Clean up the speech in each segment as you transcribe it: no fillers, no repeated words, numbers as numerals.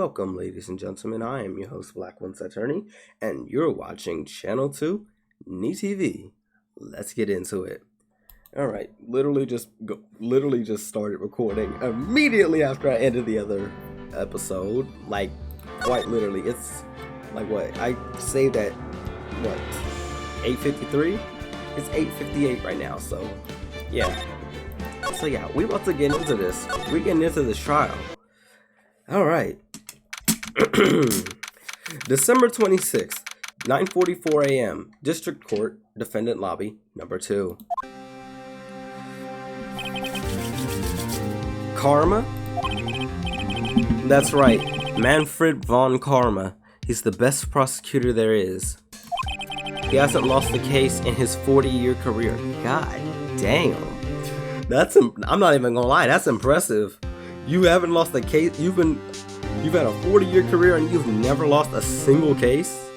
Welcome, ladies and gentlemen. I am your host, Black One's Attorney, and you're watching Channel 2, TV. Let's get into it. Alright, literally just started recording immediately after I ended the other episode. Like, quite literally. It's, like, what? I saved at, 8:53? It's 8:58 right now, so, yeah. So, yeah, we about to get into this. We're getting into this trial. Alright. December 26th, 9:44 a.m. District Court, Defendant Lobby, number 2. Karma? That's right, Manfred von Karma. He's the best prosecutor there is. He hasn't lost a case in his 40-year career. God damn. I'm not even gonna lie, that's impressive. You haven't lost a case, you've had a 40-year career and you've never lost a single case?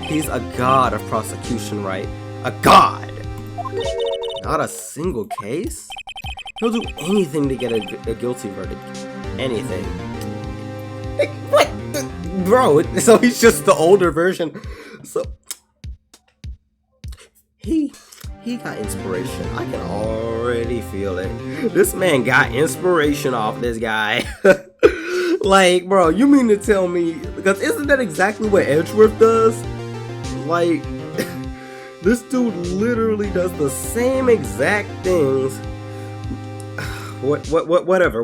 He's a god of prosecution, right? A god! Not a single case? He'll do anything to get a guilty verdict. Anything. Like, what? Bro, so he's just the older version. So, he got inspiration. I can already feel it. This man got inspiration off this guy. Like, bro, you mean to tell me, because isn't that exactly what Edgeworth does? Like, this dude literally does the same exact things. Whatever.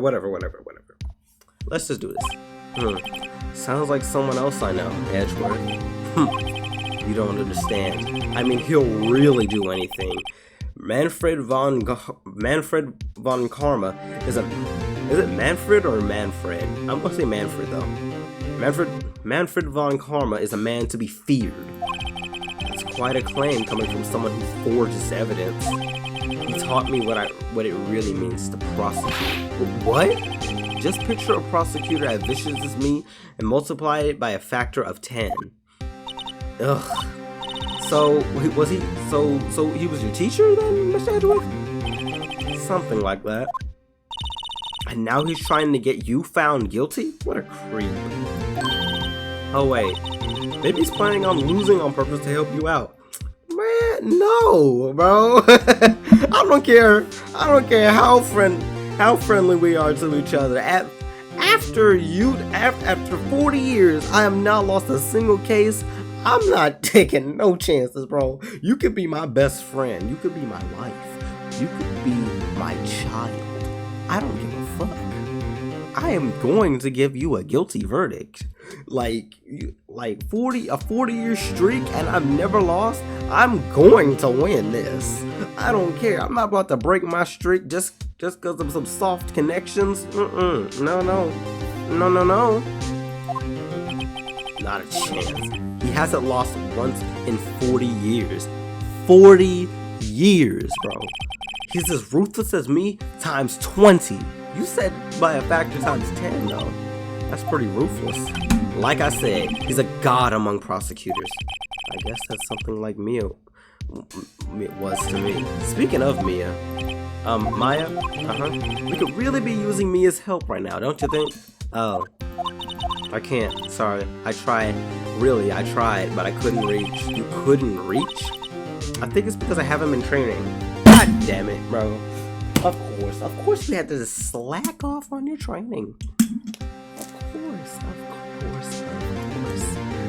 Let's just do this. Sounds like someone else I know, Edgeworth. You don't understand. I mean, he'll really do anything. Manfred von Karma is it Manfred or Manfred? I'm gonna say Manfred though. Manfred von Karma is a man to be feared. That's quite a claim coming from someone who forges evidence. He taught me what it really means to prosecute. What? Just picture a prosecutor as vicious as me and multiply it by a factor of 10. Ugh. So he was your teacher then, Mr. Edgeworth? Something like that. And now he's trying to get you found guilty? What a creep. Oh wait, maybe he's planning on losing on purpose to help you out. Man, no, bro. I don't care how friendly we are to each other. After 40 years, I have not lost a single case. I'm not taking no chances, bro. You could be my best friend. You could be my wife. You could be my child. I don't give a fuck. I am going to give you a guilty verdict. Like 40-year streak and I've never lost. I'm going to win this. I don't care. I'm not about to break my streak just because of some soft connections. No. Not a chance. He hasn't lost once in 40 years. 40 years, bro. He's as ruthless as me times 20. You said by a factor times 10, though. That's pretty ruthless. Like I said, he's a god among prosecutors. I guess that's something like Mia was to me. Speaking of Mia, Maya, we could really be using Mia's help right now, don't you think? Oh, I can't. Sorry. I tried, but I couldn't reach. You couldn't reach? I think it's because I haven't been training. God damn it, bro. Of course you had to just slack off on your training. Of course.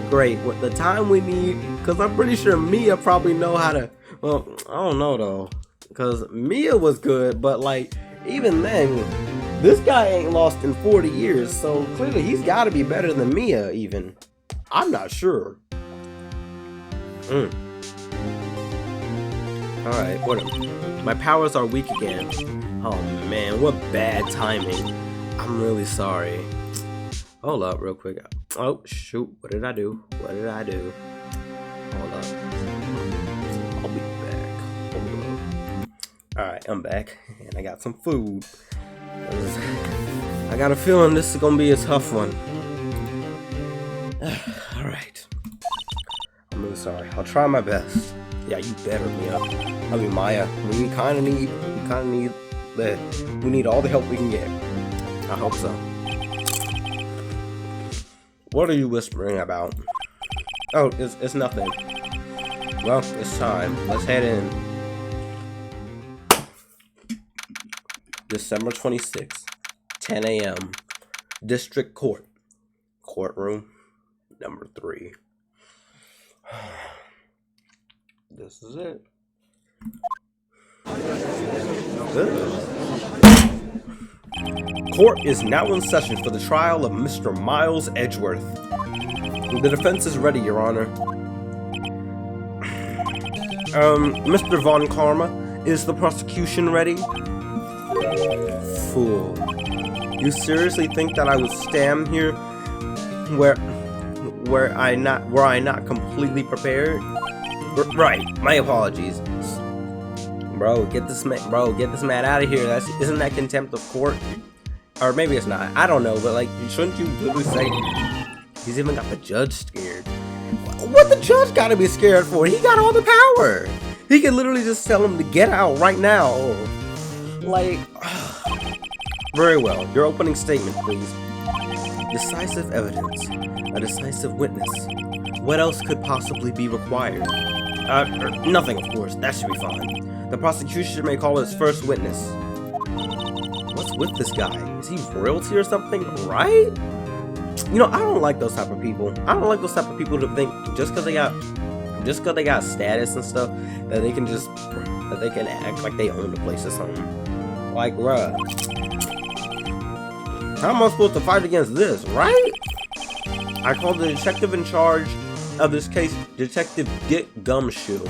Great, what the time we need, because I'm pretty sure Mia probably know how to, well, I don't know though, because Mia was good, but like, even then, this guy ain't lost in 40 years, so clearly he's got to be better than Mia even. I'm not sure. Alright, whatever. My powers are weak again. Oh man, what bad timing. I'm really sorry. Hold up real quick. Oh shoot, what did I do? Hold up. I'll be back. Hold up. Alright, I'm back. And I got some food. I got a feeling this is gonna be a tough one. Alright. I'm really sorry. I'll try my best. Yeah, you better, Mia. I mean, Maya. We need all the help we can get. I hope so. What are you whispering about? Oh, it's nothing. Well, it's time. Let's head in. December 26th, 10 a.m. District Court. Courtroom number 3. This is it. Good. Court is now in session for the trial of Mr. Miles Edgeworth. The defense is ready, Your Honor. Mr. Von Karma, is the prosecution ready? Fool. You seriously think that I would stand here where I not completely prepared? Right, my apologies. Bro, get this man out of here. Isn't that contempt of court? Or maybe it's not. I don't know, but like, shouldn't you literally say he's even got the judge scared? What the judge gotta be scared for? He got all the power. He can literally just tell him to get out right now. Like, very well. Your opening statement, please. Decisive evidence. A decisive witness. What else could possibly be required? Nothing, of course. That should be fine. The prosecution may call its first witness. What's with this guy? Is he royalty or something? Right? You know, I don't like those type of people. I don't like those type of people to think just because they got status and stuff that they can act like they own the place or something. Like, bruh, how am I supposed to fight against this, right? I call the detective in charge of this case Detective Dick Gumshoe.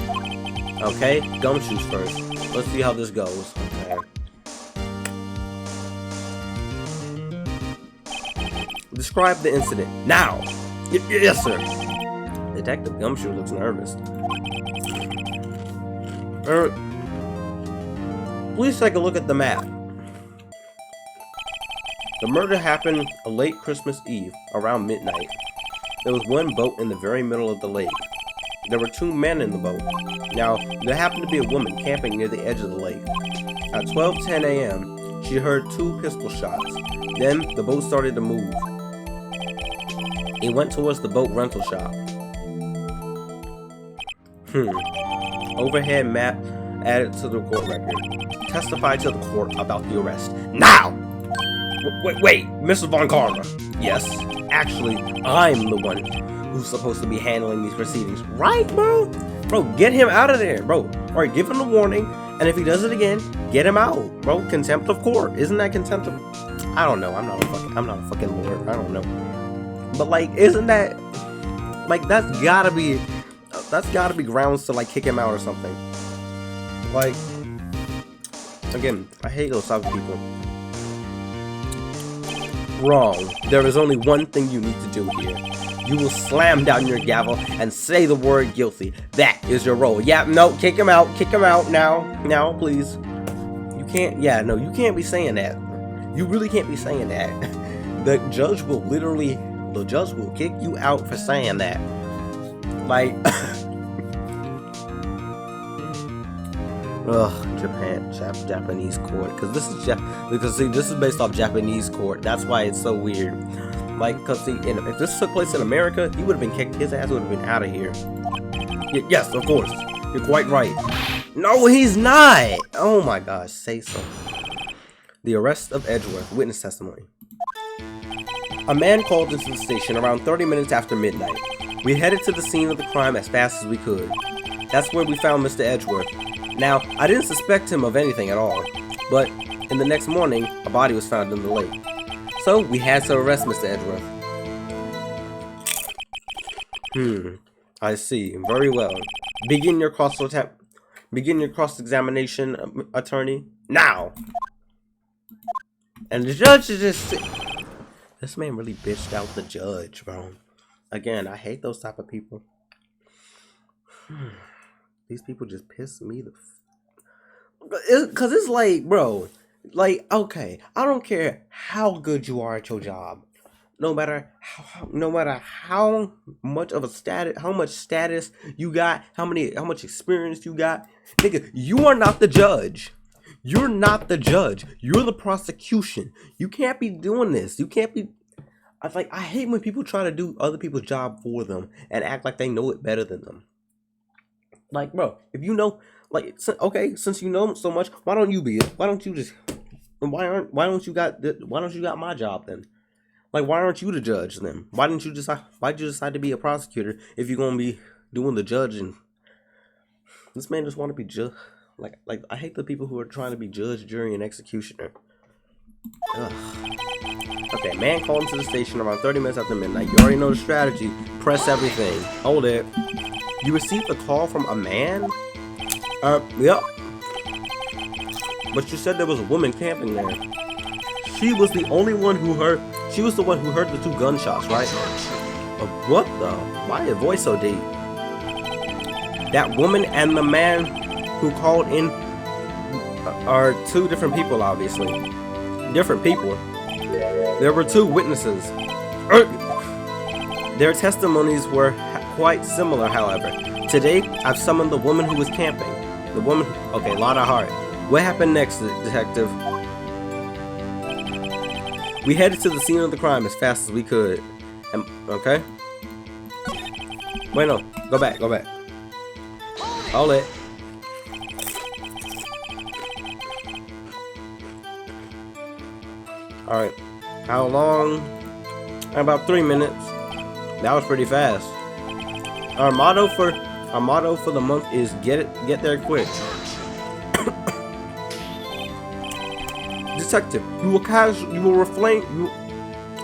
Okay, Gumshoes first. Let's see how this goes. Okay. Describe the incident now. Yes, sir. Detective Gumshoe looks nervous. Please take a look at the map. The murder happened a late Christmas Eve, around midnight. There was one boat in the very middle of the lake. There were 2 men in the boat. Now, there happened to be a woman camping near the edge of the lake. At 12:10 a.m., she heard 2 pistol shots. Then, the boat started to move. It went towards the boat rental shop. Overhead map added to the court record. Testify to the court about the arrest. Now! Wait, Mr. Von Karma. Yes, actually, I'm the one who's supposed to be handling these proceedings. Right, bro? Bro, get him out of there, bro. Alright, give him a warning, and if he does it again, get him out, bro. Contempt of court. Isn't that contempt of... I don't know. I'm not a fucking lawyer. I don't know. But like, isn't that... Like, that's gotta be grounds to like kick him out or something. Like, again, I hate those type of people. Wrong. There is only one thing you need to do here. You will slam down your gavel and say the word guilty. That is your role. Yeah, no, kick him out. Kick him out now, please. You can't, yeah, no, you can't be saying that. You really can't be saying that. The judge will kick you out for saying that. Like, ugh, Japanese court. This is based off Japanese court. That's why it's so weird. Like, cause see, if this took place in America, he would have been kicked. His ass would have been out of here. Yes, of course. You're quite right. No, he's not. Oh my gosh, say so. The arrest of Edgeworth. Witness testimony. A man called into the station around 30 minutes after midnight. We headed to the scene of the crime as fast as we could. That's where we found Mr. Edgeworth. Now, I didn't suspect him of anything at all, but in the next morning, a body was found in the lake. So, we had to arrest Mr. Edgeworth. I see. Very well. Begin your cross-examination, attorney. Now! And the judge is just... This man really bitched out the judge, bro. Again, I hate those type of people. These people just piss me the... Cause it's like, bro, like, okay, I don't care how good you are at your job. No matter how much of a status, how much status you got, how much experience you got, nigga, you are not the judge. You're not the judge. You're the prosecution. You can't be doing this. You can't be... I hate when people try to do other people's job for them and act like they know it better than them. Like, bro, if you know, like, okay, since you know so much, why don't you be it? Why don't you just? Why don't you got my job then? Like, why aren't you the judge then? Why did you decide to be a prosecutor if you're gonna be doing the judging? This man just want to be judge. Like I hate the people who are trying to be judge, jury, and executioner. Ugh. Okay, man called into the station around 30 minutes after midnight. You already know the strategy. Press everything. Hold it. You received a call from a man? Yep. But you said there was a woman camping there. She was the only one who heard. She was the one who heard the 2 gunshots, right? What the? Why is your voice so deep? That woman and the man who called in are 2 different people, obviously. Different people. There were 2 witnesses. Their testimonies were quite similar, however. Today, I've summoned the woman who was camping. The woman... Okay, a lot of heart. What happened next, detective? We headed to the scene of the crime as fast as we could. Okay? Wait, no. Go back. Hold it. Alright. How long? About 3 minutes. That was pretty fast. Our motto for the month is get there quick. Detective,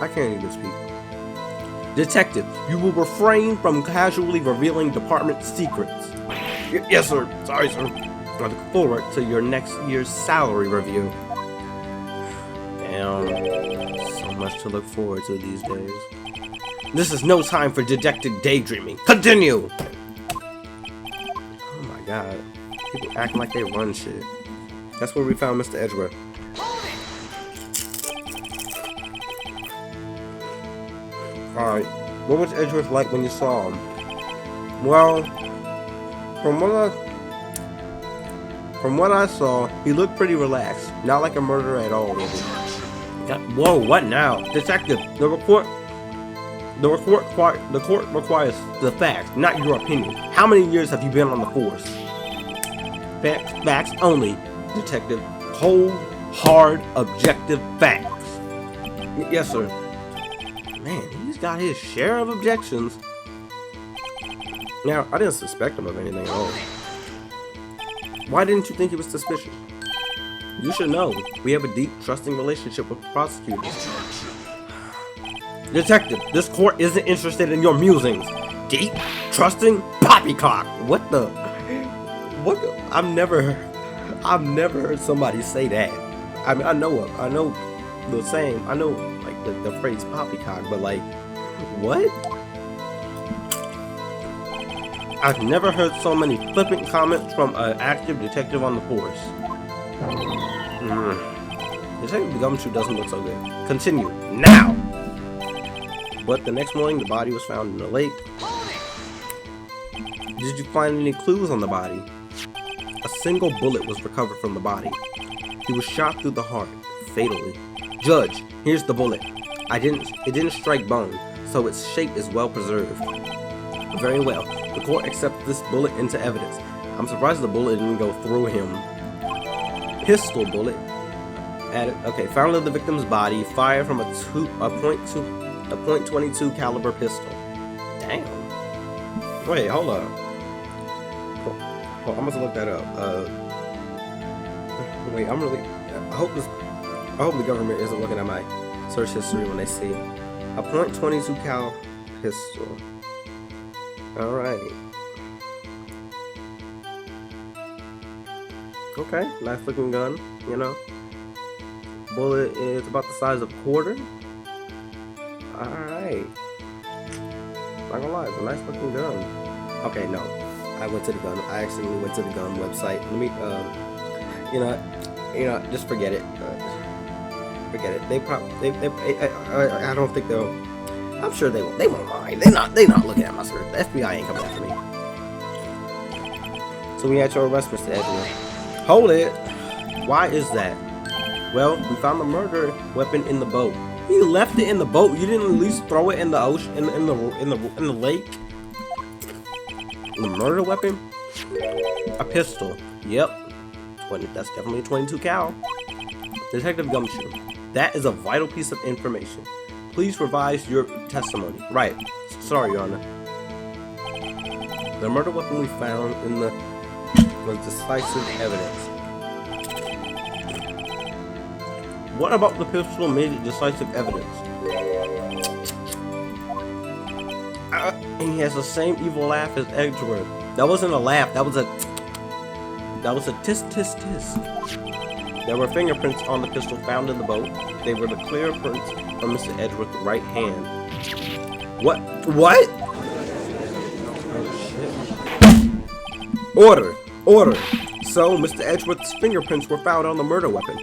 I can't even speak. Detective, you will refrain from casually revealing department secrets. Yes, sir. Sorry, sir. I look forward to your next year's salary review. Damn. So much to look forward to these days. This is no time for dejected daydreaming. Continue! Oh my god. People acting like they run shit. That's where we found Mr. Edgeworth. Alright. What was Edgeworth like when you saw him? Well, from what I saw, he looked pretty relaxed. Not like a murderer at all, really. Whoa, what now? Detective, the court requires the facts, not your opinion. How many years have you been on the force? Facts only, detective. Cold, hard, objective facts. Yes, sir. Man, he's got his share of objections. Now, I didn't suspect him of anything at all. Why didn't you think he was suspicious? You should know. We have a deep, trusting relationship with prosecutors. Detective, this court isn't interested in your musings. Deep, trusting, poppycock. What the? I've never heard somebody say that. I mean, I know the saying. I know like the phrase poppycock, but like, what? I've never heard so many flippant comments from an active detective on the force. Detective Gumshoe doesn't look so good. Continue now. But the next morning, the body was found in the lake. Did you find any clues on the body? A single bullet was recovered from the body. He was shot through the heart, fatally. Judge, here's the bullet. It didn't strike bone, so its shape is well preserved. Very well. The court accepts this bullet into evidence. I'm surprised the bullet didn't go through him. Pistol bullet. Okay, found in the victim's body, fired from a .22 caliber pistol. Damn. Wait, hold up. I'm gonna look that up. Wait, I hope the government isn't looking at my search history when they see a .22 cal pistol. All right. Okay, nice looking gun. You know, bullet is about the size of a quarter. Alright. Not gonna lie, it's a nice looking gun. Okay, no. I accidentally went to the gun website. Let me, just forget it. Forget it. I don't think they'll, I'm sure they won't mind. They're not looking at my search. The FBI ain't coming after me. So we had to arrest Mr. Edgeworth. Hold it. Why is that? Well, we found the murder weapon in the boat. You left it in the boat. You didn't at least throw it in the ocean, in the lake. The murder weapon? A pistol. Yep. That's definitely a 22 cal. Detective Gumshoe. That is a vital piece of information. Please revise your testimony. Right. Sorry, Your Honor. The murder weapon we found in the was decisive evidence. What about the pistol made it decisive evidence? And he has the same evil laugh as Edgeworth. That wasn't a laugh. That was a tisk tisk tisk. There were fingerprints on the pistol found in the boat. They were the clear prints from Mr. Edgeworth's right hand. What? What? Oh shit! Order! Order! So Mr. Edgeworth's fingerprints were found on the murder weapon.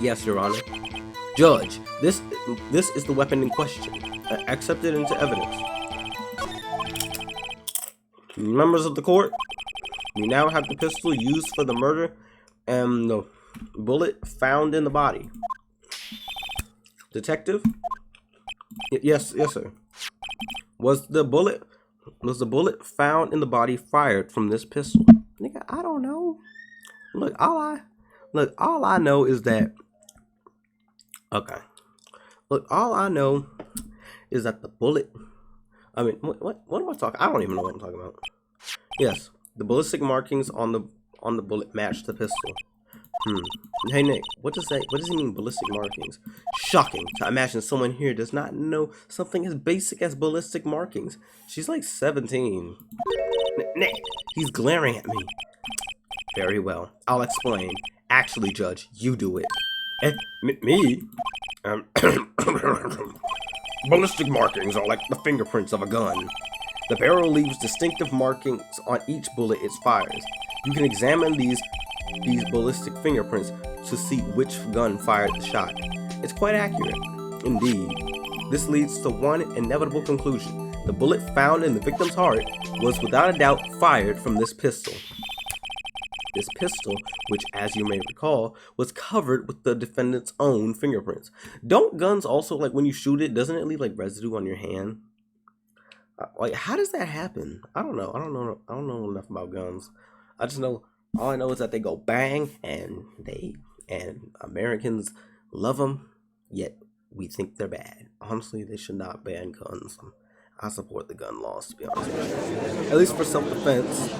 Yes, Your Honor. Judge, this is the weapon in question. Accepted into evidence. Members of the court, we now have the pistol used for the murder and the bullet found in the body. Detective? Yes, sir. Was the bullet found in the body fired from this pistol? Nigga, I don't know. Look, all I know is that. Okay. Look, all I know is that the bullet. I mean, what am I talking? I don't even know what I'm talking about. Yes, the ballistic markings on the bullet matched the pistol. Hey Nick, what does he mean, ballistic markings? Shocking to imagine someone here does not know something as basic as ballistic markings. She's like 17. Nick, he's glaring at me. Very well, I'll explain. Actually, Judge, you do it. Me? Ballistic markings are like the fingerprints of a gun. The barrel leaves distinctive markings on each bullet it fires. You can examine these ballistic fingerprints to see which gun fired the shot. It's quite accurate. Indeed. This leads to one inevitable conclusion. The bullet found in the victim's heart was without a doubt fired from this pistol. This pistol, which as you may recall, was covered with the defendant's own fingerprints. Don't guns also, like when you shoot it, doesn't it leave like residue on your hand? Like, how does that happen? I don't know. I don't know enough about guns. I just know, all I know is that they go bang, and Americans love them, yet we think they're bad. Honestly, they should not ban guns. I support the gun laws, to be honest with you. At least for self-defense.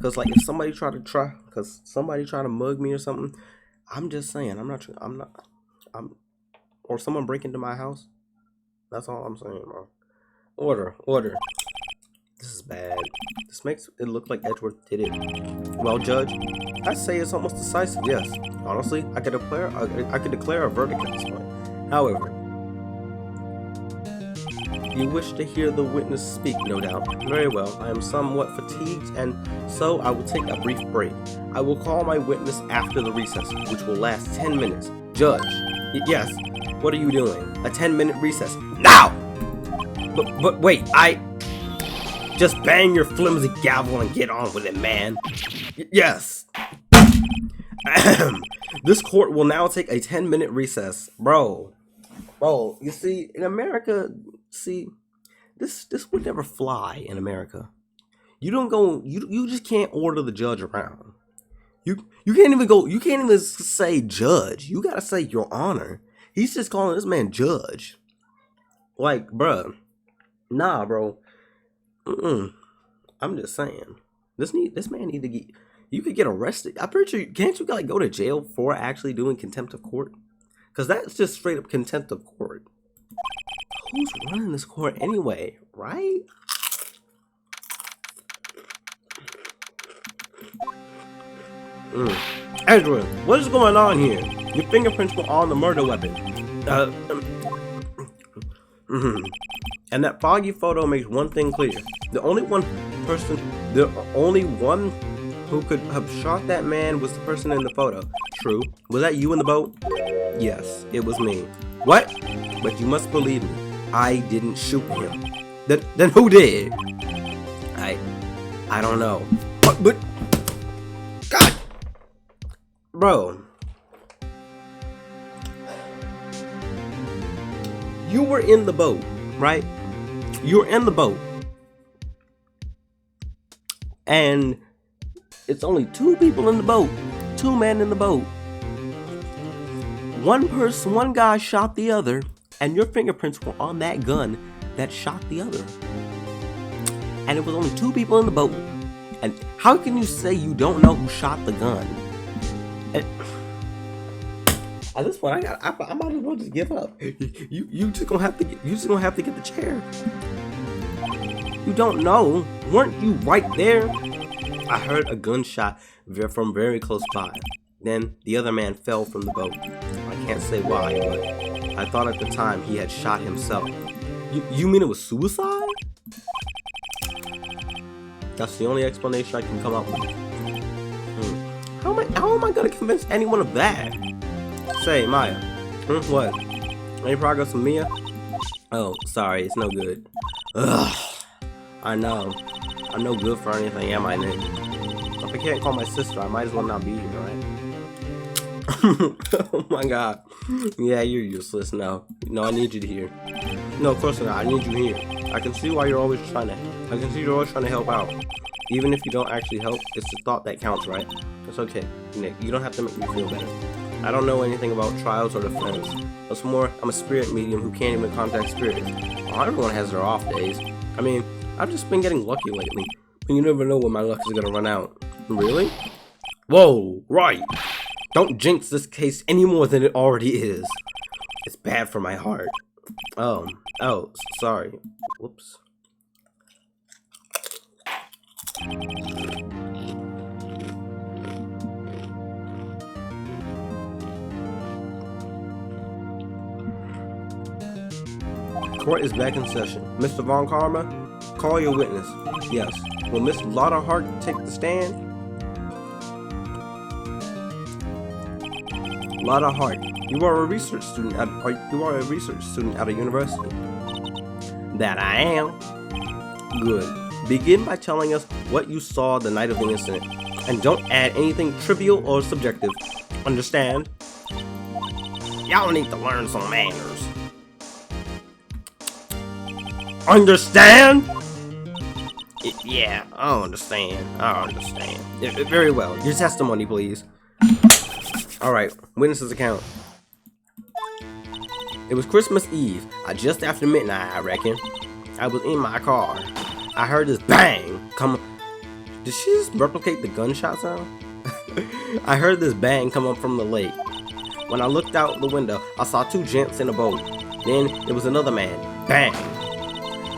Cause like if somebody try to mug me or something, I'm just saying, or someone break into my house. That's all I'm saying, bro. Order. This is bad. This makes it look like Edgeworth did it. Well, Judge, I say it's almost decisive. Yes, honestly, I could declare a verdict at this point. However, you wish to hear the witness speak, no doubt. Very well. I am somewhat fatigued, and so I will take a brief break. I will call my witness after the recess, which will last 10 minutes. Judge, yes. What are you doing? A 10-minute recess now. But wait, I just bang your flimsy gavel and get on with it, man. Yes. This court will now take a 10-minute recess, bro. You see, in America, this would never fly in America. You don't go. You just can't order the judge around. You can't even say judge. You gotta say your honor. He's just calling this man judge. Like, bruh. Nah, bro. I'm just saying. This man need to get. You could get arrested. I'm pretty sure. Can't you like go to jail for actually doing contempt of court? Because that's just straight up contempt of court. Who's running this court anyway, right? Edgeworth, what is going on here? Your fingerprints were on the murder weapon. And that foggy photo makes one thing clear. The only one who could have shot that man was the person in the photo. True. Was that you in the boat? Yes, it was me. What? But you must believe me. I didn't shoot him. Then who did? I don't know. But God, bro. You were in the boat, right? You were in the boat. And it's only 2 people in the boat. 2 men in the boat. One guy shot the other, and your fingerprints were on that gun that shot the other. And it was only 2 people in the boat. And how can you say you don't know who shot the gun? And at this point, I might as well just give up. You just gonna have to get the chair. You don't know. Weren't you right there? I heard a gunshot from very close by. Then the other man fell from the boat. I can't say why, but I thought at the time he had shot himself. You mean it was suicide? That's the only explanation I can come up with. How am I gonna convince anyone of that? Say, Maya. What? Any progress with Mia? Oh, sorry, it's no good. Ugh. I know. I'm no good for anything, am I, Nick? If I can't call my sister, I might as well not be here, right? Oh my god. Yeah, you're useless now. No, I need you here. No, of course not. I need you here. I can see why you're always trying to help out. Even if you don't actually help, it's the thought that counts, right? It's okay, Nick. You don't have to make me feel better. I don't know anything about trials or defense. What's more, I'm a spirit medium who can't even contact spirits. Well, everyone has their off days. I mean, I've just been getting lucky lately. But you never know when my luck is gonna run out. Really? Whoa, right. Don't jinx this case any more than it already is. It's bad for my heart. Oh, sorry. Whoops. Court is back in session. Mr. Von Karma, call your witness. Yes. Will Miss Lauderhart take the stand? Lauderhart, you are a research student at a university. That I am. Good. Begin by telling us what you saw the night of the incident, and don't add anything trivial or subjective. Understand? Y'all need to learn some manners. Understand? Yeah, I understand. Very well. Your testimony, please. Alright, witness's account. It was Christmas Eve, just after midnight, I reckon. I was in my car. I heard this bang come. Did she just replicate the gunshot sound? I heard this bang come up from the lake. When I looked out the window, I saw 2 gents in a boat. Then it was another man. Bang.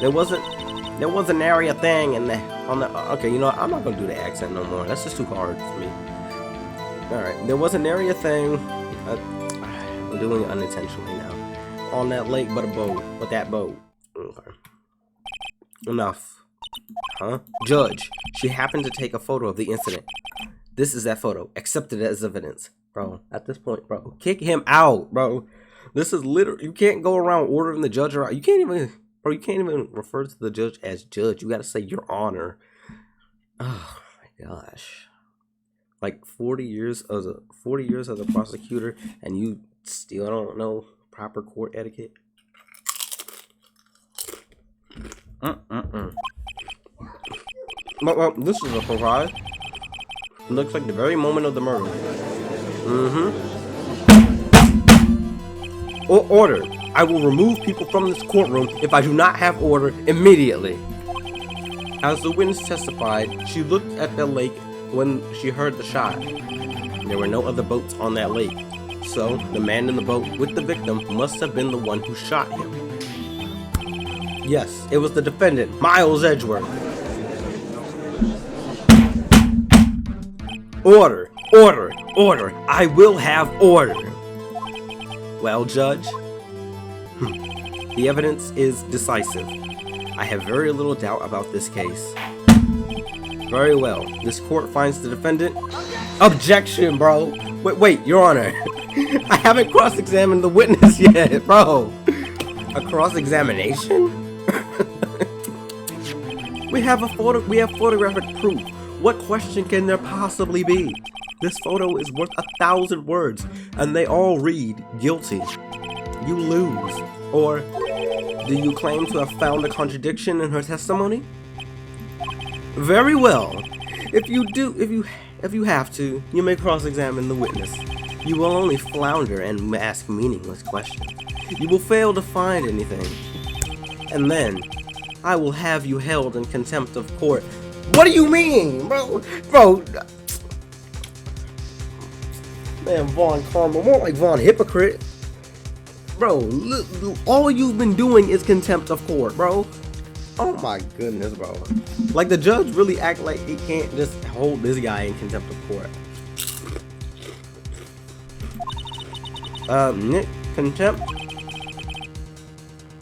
There wasn't nary a thing in okay, you know what? I'm not gonna do the accent no more. That's just too hard for me. Alright, there wasn't nary a thing. I'm doing it unintentionally now. On that lake but a boat. But that boat. Okay. Enough. Huh? Judge, she happened to take a photo of the incident. This is that photo. Accepted as evidence. Bro, at this point, bro, kick him out, bro. This is literally, you can't go around ordering the judge around. You can't even refer to the judge as judge. You gotta say your honor. Oh my gosh. Like 40 years as a prosecutor, and you still don't know proper court etiquette. Well, this is a surprise. It looks like the very moment of the murder. Order. I will remove people from this courtroom if I do not have order immediately. As the witness testified, she looked at the lake when she heard the shot. There were no other boats on that lake, so the man in the boat with the victim must have been the one who shot him. Yes, it was the defendant, Miles Edgeworth. Order, order, order. I will have order. Well, Judge, the evidence is decisive. I have very little doubt about this case. Very well. This court finds the defendant. Objection, bro. Wait, Your Honor. I haven't cross-examined the witness yet, bro. A cross-examination? We have photographic proof. What question can there possibly be? This photo is worth 1,000 words, and they all read guilty. You lose. Or do you claim to have found a contradiction in her testimony? Very well. If you have to, you may cross-examine the witness. You will only flounder and ask meaningless questions. You will fail to find anything. And then, I will have you held in contempt of court. What do you mean, bro? Man, Von Karma, more like Von Hypocrite. Bro, all you've been doing is contempt of court, bro. Oh my goodness, bro. Like, the judge really act like he can't just hold this guy in contempt of court. Nick,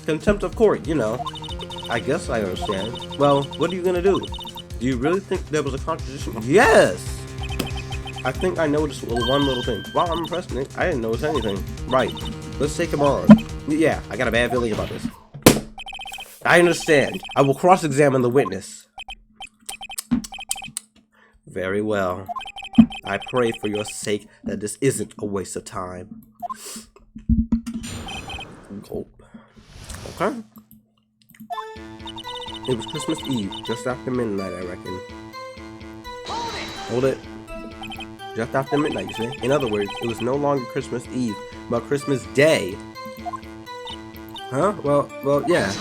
contempt of court, you know. I guess I understand. Well, what are you gonna do? Do you really think there was a contradiction? Yes! I think I noticed one little thing. Wow, I'm impressed, Nick. I didn't notice anything. Right. Let's take him on. Yeah, I got a bad feeling about this. I understand. I will cross-examine the witness. Very well. I pray for your sake that this isn't a waste of time. Gulp. Okay. It was Christmas Eve, just after midnight, I reckon. Hold it. Just after midnight, you see? In other words, it was no longer Christmas Eve, but Christmas Day. Huh? Well, yeah.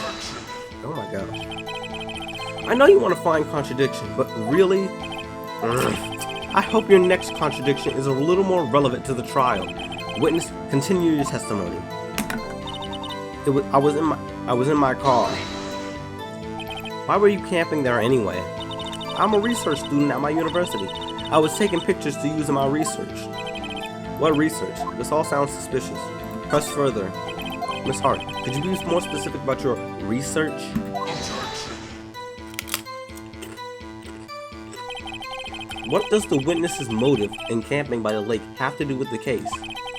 Oh my gosh. I know you want to find contradiction, but really? I hope your next contradiction is a little more relevant to the trial. Witness, continue your testimony. I was in my car. Why were you camping there anyway? I'm a research student at my university. I was taking pictures to use in my research. What research? This all sounds suspicious. Press further. Miss Hart, could you be more specific about your research? What does the witness's motive in camping by the lake have to do with the case?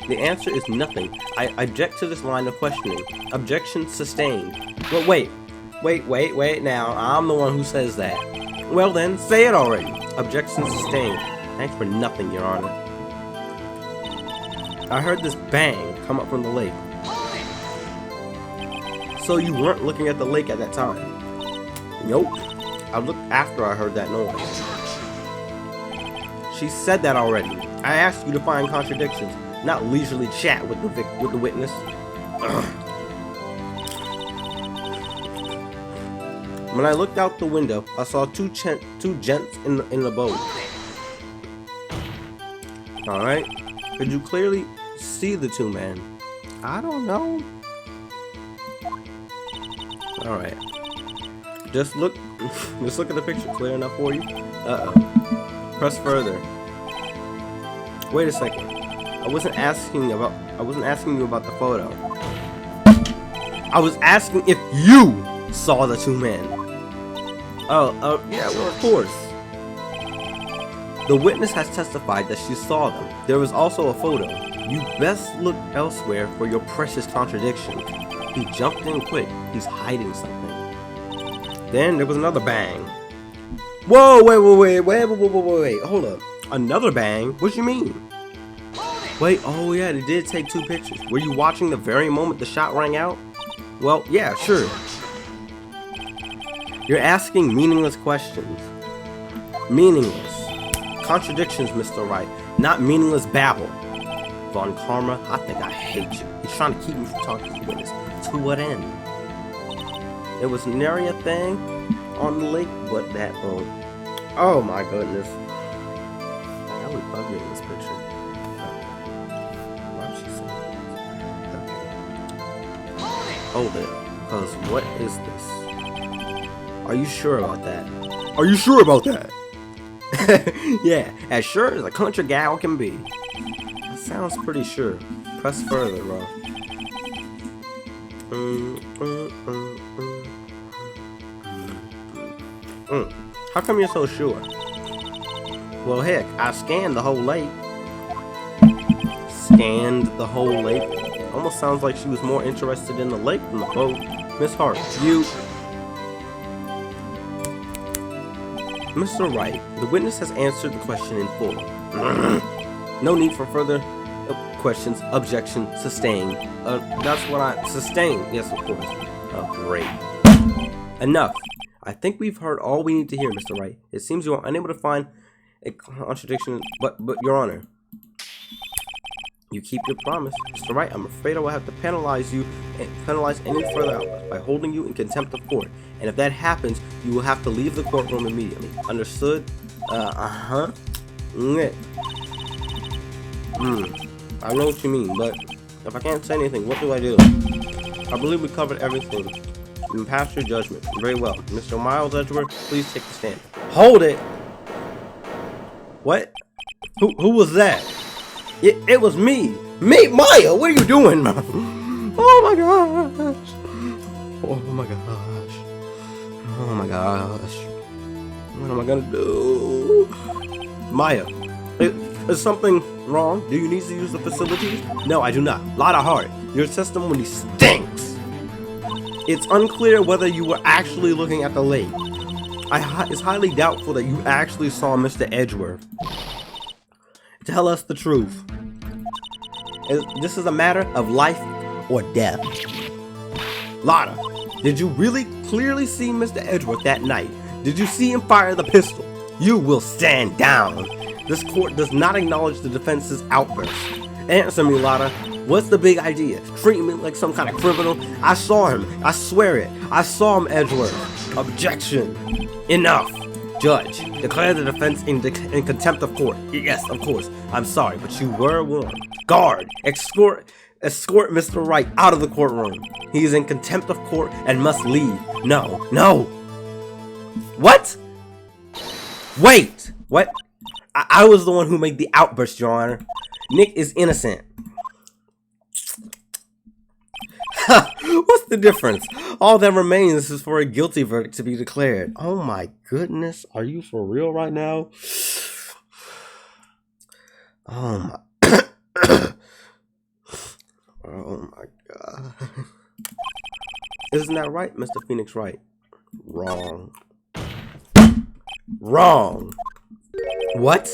The answer is nothing. I object to this line of questioning. Objection sustained. But wait now. I'm the one who says that. Well then, say it already. Objection sustained. Thanks for nothing, Your Honor. I heard this bang come up from the lake. So you weren't looking at the lake at that time? Nope. I looked after I heard that noise. She said that already. I asked you to find contradictions, not leisurely chat with the witness. When I looked out the window, I saw two gents in the boat. Alright. Could you clearly see the two men? I don't know. Alright. Just look at the picture. Clear enough for you? Uh-oh. Press further. Wait a second. I wasn't asking you about the photo. I was asking if you saw the two men. Yeah, well, of course. The witness has testified that she saw them. There was also a photo. You best look elsewhere for your precious contradiction. He jumped in quick. He's hiding something. Then there was another bang. Whoa, wait. Hold up. Another bang? What you mean? Wait, oh yeah, they did take two pictures. Were you watching the very moment the shot rang out? Well, yeah, sure. You're asking meaningless questions. Meaningless. Contradictions, Mr. Wright, not meaningless babble. Von Karma, I think I hate you. He's trying to keep me from talking to witness. To what end? It was nary a thing on the lake but that boat. Oh my goodness. I would bug me in this picture. Why would she say that? Okay. Hold it. Because what is this? Are you sure about that? Are you sure about that? Yeah, as sure as a country gal can be. That sounds pretty sure. Press further, bro. How come you're so sure? Well, heck, I scanned the whole lake. Scanned the whole lake? Almost sounds like she was more interested in the lake than the boat. Miss Hart, you... Mr. Wright, the witness has answered the question in full. No need for further questions, objection, sustain. That's what I sustain. Yes, of course. Great. Enough. I think we've heard all we need to hear, Mr. Wright. It seems you are unable to find a contradiction, but Your Honor, you keep your promise. Mr. Wright, I'm afraid I will have to penalize you and penalize any further outbursts by holding you in contempt of court. And if that happens, you will have to leave the courtroom immediately. Understood? I know what you mean, but if I can't say anything, what do I do? I believe we covered everything. You passed your judgment. Very well. Mr. Miles Edgeworth, please take the stand. Hold it! What? Who was that? It was me! Me, Maya! What are you doing? Oh my gosh! Oh my gosh! Oh my gosh! What am I gonna do? Maya, is something wrong? Do you need to use the facilities? No, I do not. Lot of heart. Your testimony stinks. It's unclear whether you were actually looking at the lake. It's highly doubtful that you actually saw Mr. Edgeworth. Tell us the truth. This is a matter of life or death. Lotta, did you really clearly see Mr. Edgeworth that night? Did you see him fire the pistol? You will stand down. This court does not acknowledge the defense's outburst. Answer me, Lotta. What's the big idea? Treat me like some kind of criminal? I saw him. I swear it. I saw him, Edgeworth. Objection. Enough. Judge, declare the defense in contempt of court. Yes, of course. I'm sorry, but you were warned. Guard, escort Mr. Wright out of the courtroom. He is in contempt of court and must leave. No. What? Wait. What? I was the one who made the outburst, Your Honor. Nick is innocent. What's the difference? All that remains is for a guilty verdict to be declared. Oh my goodness. Are you for real right now? Oh my. Oh my god. Isn't that right, Mr. Phoenix Wright? Wrong. Wrong. What?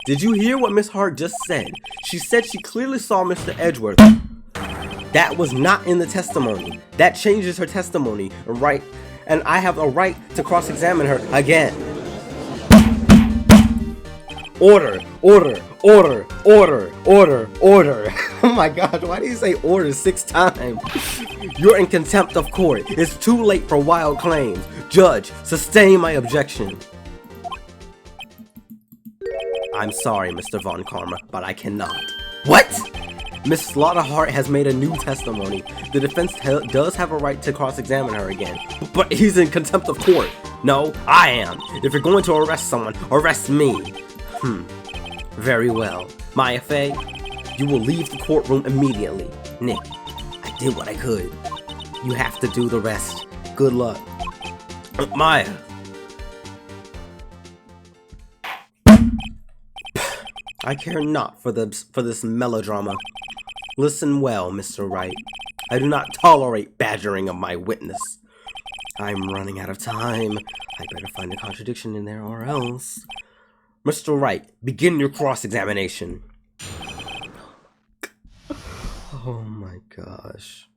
Did you hear what Miss Hart just said? She said she clearly saw Mr. Edgeworth. That was not in the testimony. That changes her testimony, right? And I have a right to cross-examine her again. Order. Oh my god, why do you say order 6 times? You're in contempt of court. It's too late for wild claims. Judge, sustain my objection. I'm sorry, Mr. Von Karma, but I cannot. What? Miss Lotta Hart has made a new testimony. The defense does have a right to cross-examine her again, but he's in contempt of court. No, I am. If you're going to arrest someone, arrest me. Very well. Maya Fey, you will leave the courtroom immediately. Nick, I did what I could. You have to do the rest. Good luck. Maya. I care not for this melodrama. Listen well, Mr. Wright. I do not tolerate badgering of my witness. I'm running out of time. I better find a contradiction in there or else. Mr. Wright, begin your cross-examination. Oh my gosh.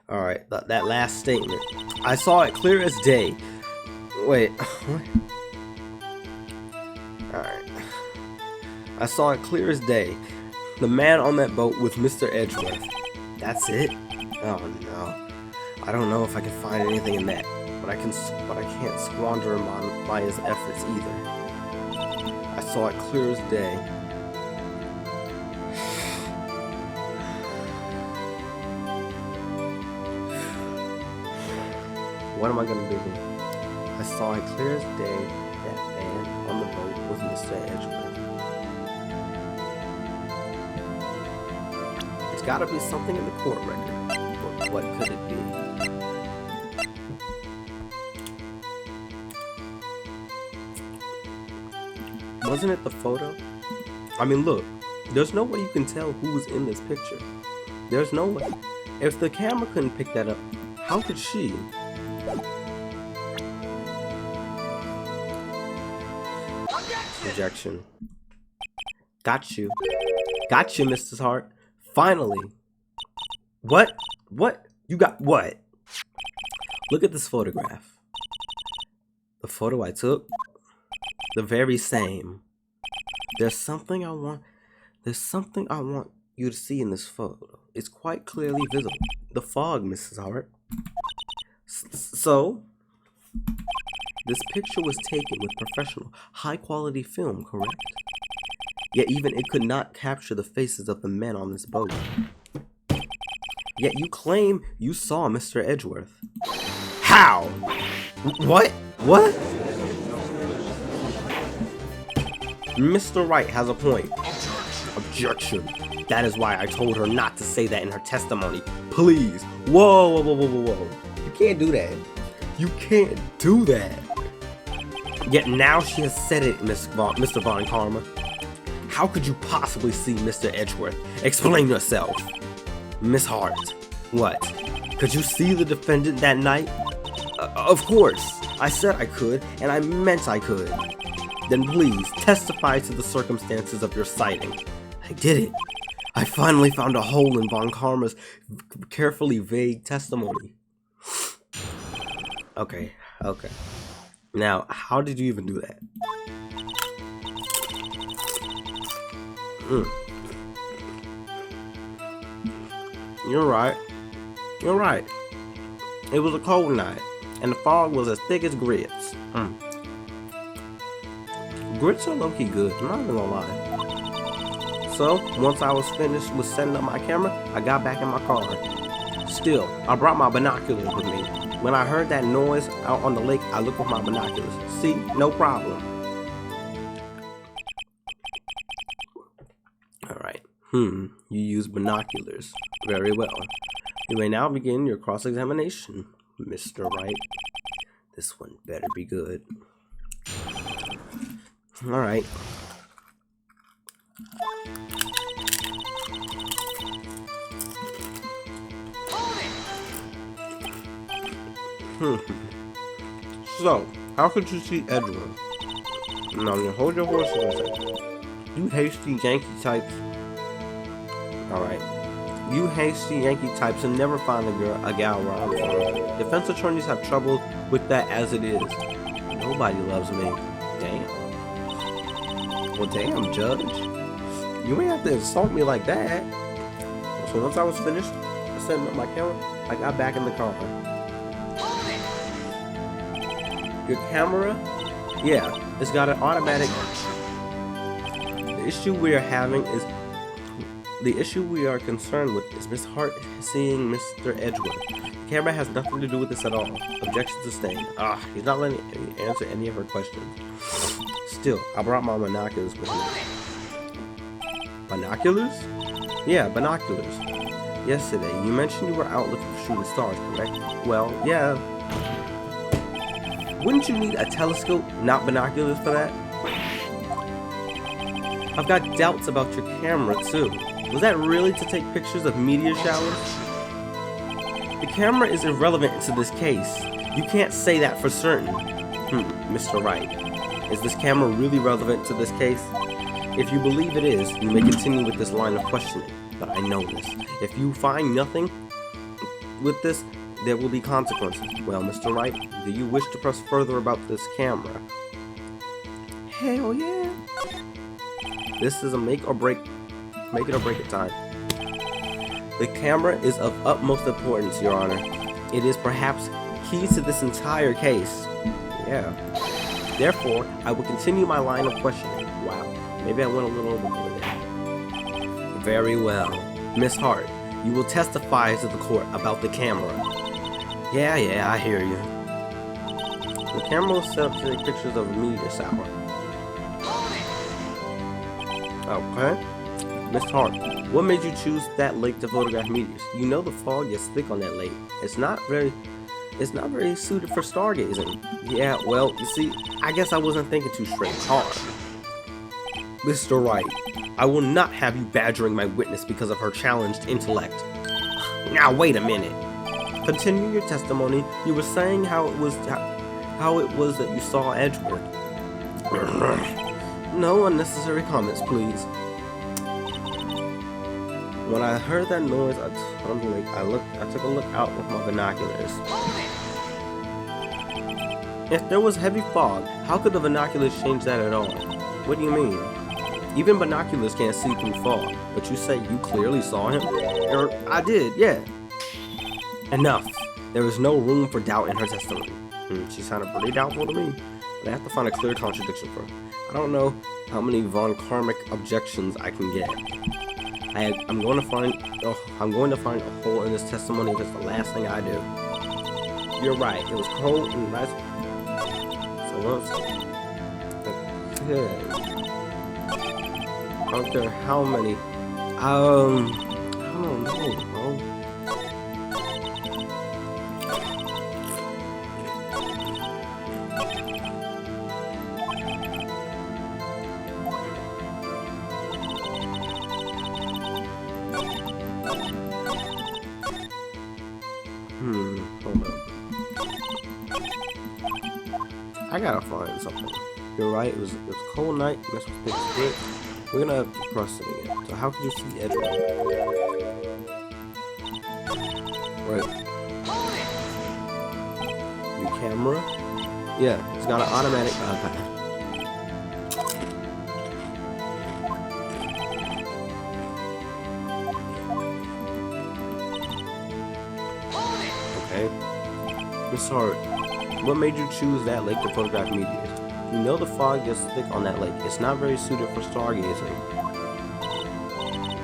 Alright, that last statement. I saw it clear as day. Wait, what? Alright. I saw it clear as day. The man on that boat with Mr. Edgeworth. That's it? Oh no. I don't know if I can find anything in that, but I can't squander Maya's efforts either. I saw it clear as day. What am I gonna do? I saw it clear as day that man on the boat with Mr. Edgeworth. It's gotta be something in the court record. But what could it be? Wasn't it the photo? I mean, look, there's no way you can tell who was in this picture. There's no way. If the camera couldn't pick that up, how could she? Objection. Got you. Gotcha, Mrs. Hart. Finally. What? What? You got what? Look at this photograph. The photo I took? The very same. There's something I want you to see in this photo. It's quite clearly visible. The fog, Mrs. Hart. So, this picture was taken with professional, high-quality film, correct? Yet even it could not capture the faces of the men on this boat. Yet you claim you saw Mr. Edgeworth. How? What? What? Mr. Wright has a point. Objection. That is why I told her not to say that in her testimony. Please. Whoa, whoa, whoa, whoa, whoa, whoa. You can't do that. You can't do that. Yet now she has said it, Mr. Von Karma. How could you possibly see Mr. Edgeworth? Explain yourself. Miss Hart. What? Could you see the defendant that night? Of course. I said I could, and I meant I could. Then please, testify to the circumstances of your sighting. I did it. I finally found a hole in Von Karma's carefully vague testimony. Okay. Now, how did you even do that? You're right. It was a cold night, and the fog was as thick as grits. Grits are low-key good, I'm not even gonna lie. So, once I was finished with setting up my camera, I got back in my car. Still, I brought my binoculars with me. When I heard that noise out on the lake, I looked with my binoculars. See, no problem. Alright, you use binoculars. Very well. You may now begin your cross-examination, Mr. Wright. This one better be good. Alright. So, how could you see Edgeworth? Now, hold your horses a second. You hasty Yankee types. Alright. You hasty Yankee types will never find a gal where I'm from. Defense attorneys have trouble with that as it is. Nobody loves me. Damn. Well, damn, Judge. You ain't have to insult me like that. So once I was finished setting up my camera, I got back in the car. Your camera? Yeah, it's got an automatic. The issue we are concerned with is Miss Hart seeing Mr. Edgeworth. The camera has nothing to do with this at all. Objection sustained. He's not letting me answer any of her questions. Still, I brought my binoculars with me. Binoculars? Yeah, binoculars. Yesterday, you mentioned you were out looking for shooting stars, correct? Well, yeah. Wouldn't you need a telescope, not binoculars, for that? I've got doubts about your camera, too. Was that really to take pictures of meteor showers? The camera is irrelevant to this case. You can't say that for certain. Mr. Wright. Is this camera really relevant to this case? If you believe it is, you may continue with this line of questioning. But I know this. If you find nothing with this, there will be consequences. Well, Mr. Wright, do you wish to press further about this camera? Hell yeah. This is a make it or break it time. The camera is of utmost importance, Your Honor. It is perhaps key to this entire case. Yeah. Therefore, I will continue my line of questioning. Wow. Maybe I went a little overboard there. Very well. Miss Hart, you will testify to the court about the camera. Yeah, I hear you. The camera was set up to take pictures of a meteor shower. Okay. Miss Hart, what made you choose that lake to photograph meteors? You know the fog is thick on that lake. It's not very suited for stargazing. Yeah, well, you see, I guess I wasn't thinking too straight hard. Mr. Wright, I will not have you badgering my witness because of her challenged intellect. Now, wait a minute. Continue your testimony. You were saying how it was that you saw Edgeworth. No unnecessary comments, please. When I heard that noise, I turned the lake. I took a look out with my binoculars. If there was heavy fog, how could the binoculars change that at all? What do you mean? Even binoculars can't see through fog, but you say you clearly saw him? I did, yeah. Enough. There is no room for doubt in her testimony. She sounded pretty doubtful to me, but I have to find a clear contradiction for her. I don't know how many von Karmic objections I can get. I'm going to find a hole in this testimony if it's the last thing I do. You're right. It was cold and nice. So once. Okay. I don't care how many. I don't know, bro. Hold up. I gotta find something. You're right, it was a cold night, and this was pitch good. We're gonna have to trust it again. So how could you see Edward? Right. New camera? Yeah, it's got an automatic Okay. Miss Hart, what made you choose that lake to photograph meteors? You know the fog gets thick on that lake. It's not very suited for stargazing.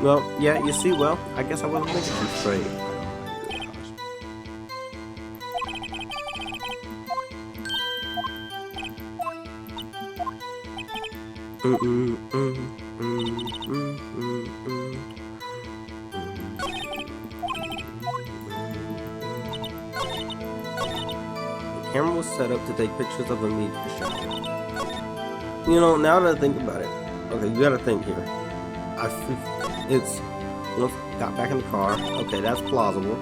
Well, yeah, you see, well, I guess I wasn't thinking too straight. The camera was set up to take pictures of a meteor shower. You know, now that I think about it, okay, you gotta think here. Got back in the car. Okay, that's plausible.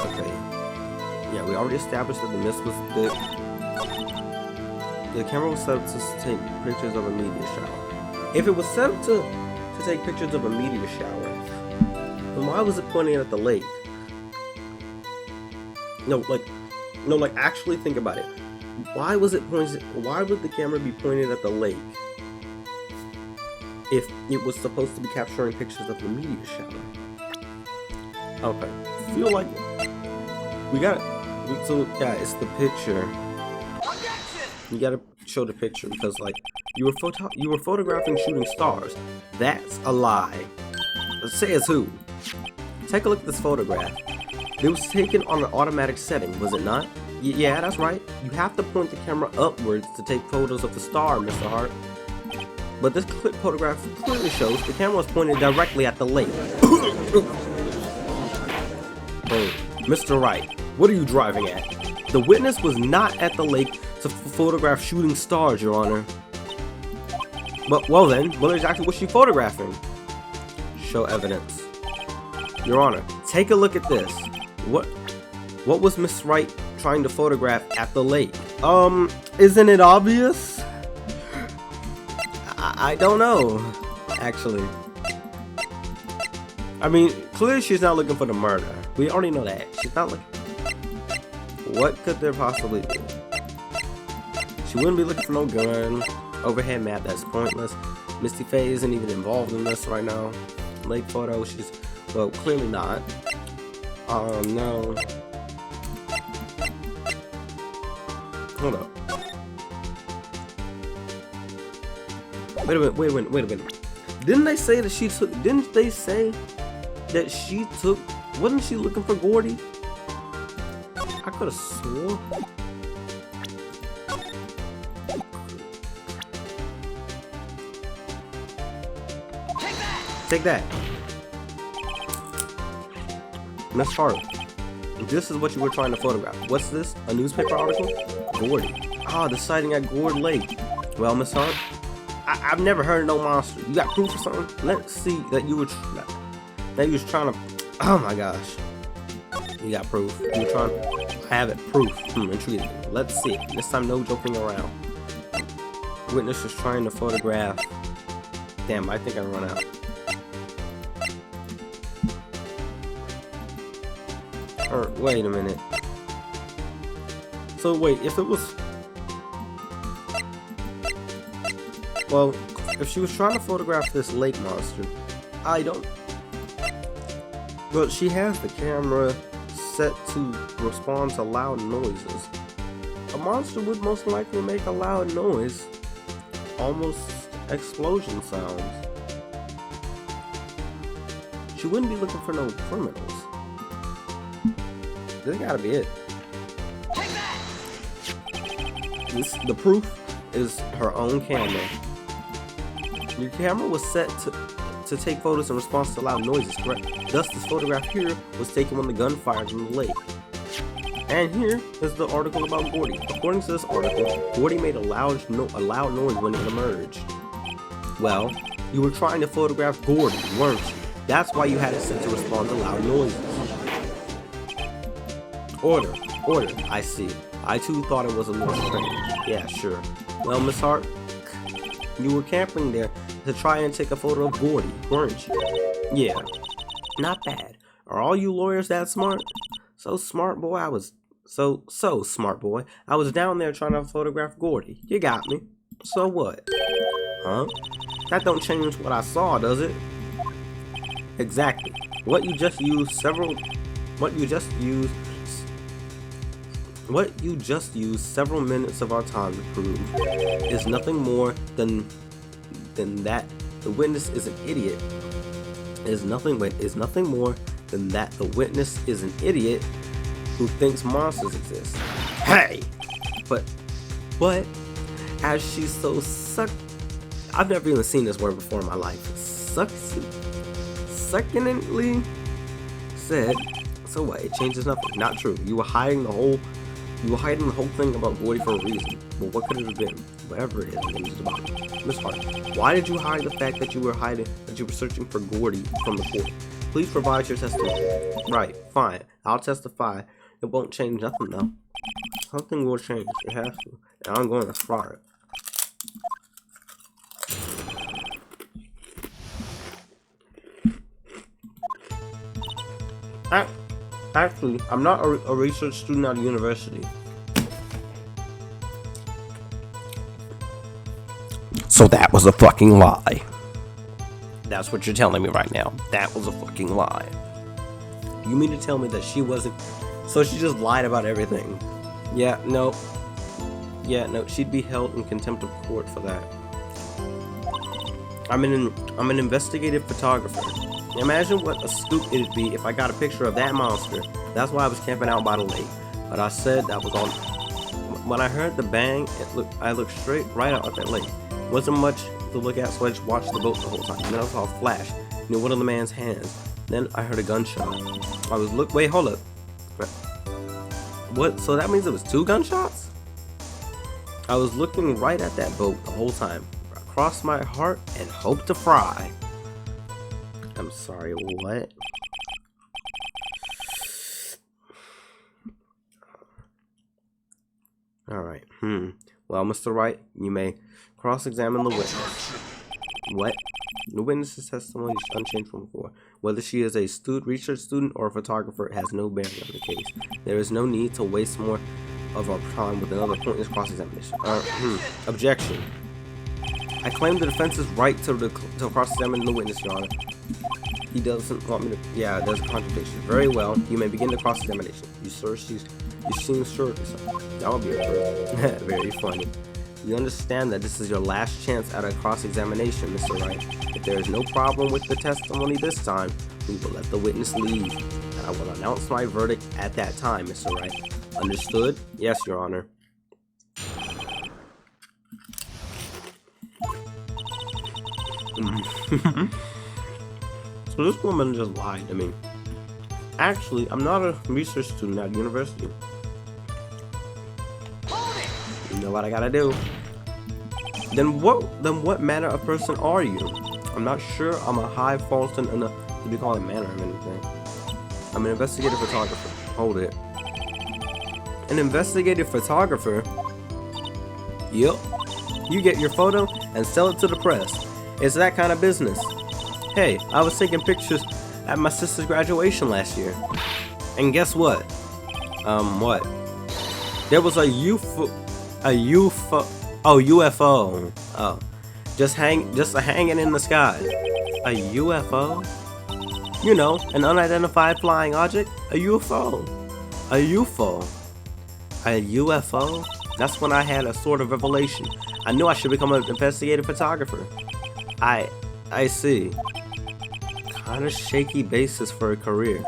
Okay. Yeah, we already established that the mist was thick. The camera was set up to take pictures of a meteor shower. If it was set up to take pictures of a meteor shower, then why was it pointing at the lake? No, actually think about it. Why was it pointed? Why would the camera be pointed at the lake if it was supposed to be capturing pictures of the meteor shower? Okay, feel like it's the picture. You gotta show the picture because like you were photographing shooting stars. That's a lie. Says who? Take a look at this photograph. It was taken on an automatic setting, was it not? Yeah, that's right. You have to point the camera upwards to take photos of the star, Mr. Hart. But this photograph clearly shows the camera was pointed directly at the lake. Oh, Mr. Wright, what are you driving at? The witness was not at the lake to photograph shooting stars, Your Honor. But, well then, what exactly was she photographing? Show evidence. Your Honor, take a look at this. What was Miss Wright trying to photograph at the lake? Isn't it obvious? I don't know, actually. I mean, clearly she's not looking for the murder. We already know that. She's not looking. What could there possibly be? She wouldn't be looking for no gun. Overhead map, that's pointless. Misty Faye isn't even involved in this right now. Lake photo, she's, well, clearly not. No. Hold up. Wait a minute. Didn't they say that she took, wasn't she looking for Gordy? I could have swore. Take that. Miss Hart, this is what you were trying to photograph. What's this? A newspaper article? Gordy. Ah, the sighting at Gourd Lake. Well, Miss Hart, I've never heard of no monster. You got proof or something? Let's see that you was trying to. Oh my gosh. You got proof. You were trying to have it. Proof. Intriguing. Let's see. This time, no joking around. Witness was trying to photograph. Damn, I think I run out. Or, wait a minute. So wait, if it was... Well, if she was trying to photograph this lake monster, I don't... But she has the camera set to respond to loud noises. A monster would most likely make a loud noise, almost explosion sounds. She wouldn't be looking for no criminals. This gotta be it. The proof is her own camera. Your camera was set to take photos in response to loud noises, correct? Thus, this photograph here was taken when the gun fired from the lake. And here is the article about Gordy. According to this article, Gordy made a loud noise when it emerged. Well, you were trying to photograph Gordy, weren't you? That's why you had it set to respond to loud noises. Order, I see. I too thought it was a little strange. Yeah, sure. Well, Miss Hart, you were camping there to try and take a photo of Gordy, weren't you? Yeah. Not bad. Are all you lawyers that smart? So smart, boy, I was... So smart, boy. I was down there trying to photograph Gordy. You got me. So what? Huh? That don't change what I saw, does it? Exactly. What you just used several minutes of our time to prove is nothing more than that the witness is an idiot. Is nothing more than that the witness is an idiot who thinks monsters exist. Hey! But as she's so I've never even seen this word before in my life. Succulently said, so what? It changes nothing. Not true. You were hiding the whole thing about Gordy for a reason. Well, what could it have been? Whatever it is, I'm just about it. Miss Hart, why did you hide the fact that you were searching for Gordy from the court? Please provide your testimony. Right, fine. I'll testify. It won't change nothing though. Something will change. It has to. And I'm going to fry it. Actually, I'm not a research student at a university. So that was a fucking lie. That's what you're telling me right now. That was a fucking lie. You mean to tell me that she wasn't... So she just lied about everything? Yeah, no, she'd be held in contempt of court for that. I'm an investigative photographer. Imagine what a scoop it'd be if I got a picture of that monster. That's why I was camping out by the lake. But I said that was on... When I heard the bang, I looked straight right out at that lake. Wasn't much to look at, so I just watched the boat the whole time. And then I saw a flash near one of the man's hands. Then I heard a gunshot. Wait, hold up. What? So that means it was 2 gunshots? I was looking right at that boat the whole time. I crossed my heart and hoped to fry. I'm sorry, what? Alright, Well, Mr. Wright, you may cross-examine the witness. What? The witness's testimony is unchanged from before. Whether she is a research student or a photographer, it has no bearing on the case. There is no need to waste more of our time with another pointless cross-examination. Objection. I claim the defense's right to cross-examine the witness, Your Honor. He doesn't want me to... Yeah, there's a contradiction. Very well. You may begin the cross-examination. You seem sure of yourself. That would be a proof. Very funny. You understand that this is your last chance at a cross-examination, Mr. Wright. If there is no problem with the testimony this time, we will let the witness leave, and I will announce my verdict at that time, Mr. Wright. Understood? Yes, Your Honor. So this woman just lied to me. Actually, I'm not a research student at university. You know what I gotta do. Then what manner of person are you? I'm not sure I'm a high Falston enough to be called a manner of anything. I'm an investigative photographer. Hold it. An investigative photographer? Yep. You get your photo and sell it to the press. It's that kind of business. Hey, I was taking pictures at my sister's graduation last year. And guess what? What? There was a UFO. Oh, UFO. Oh, just hanging in the sky. A UFO? You know, an unidentified flying object. A UFO. A UFO. A UFO? That's when I had a sort of revelation. I knew I should become an investigative photographer. I see. Kind of shaky basis for a career.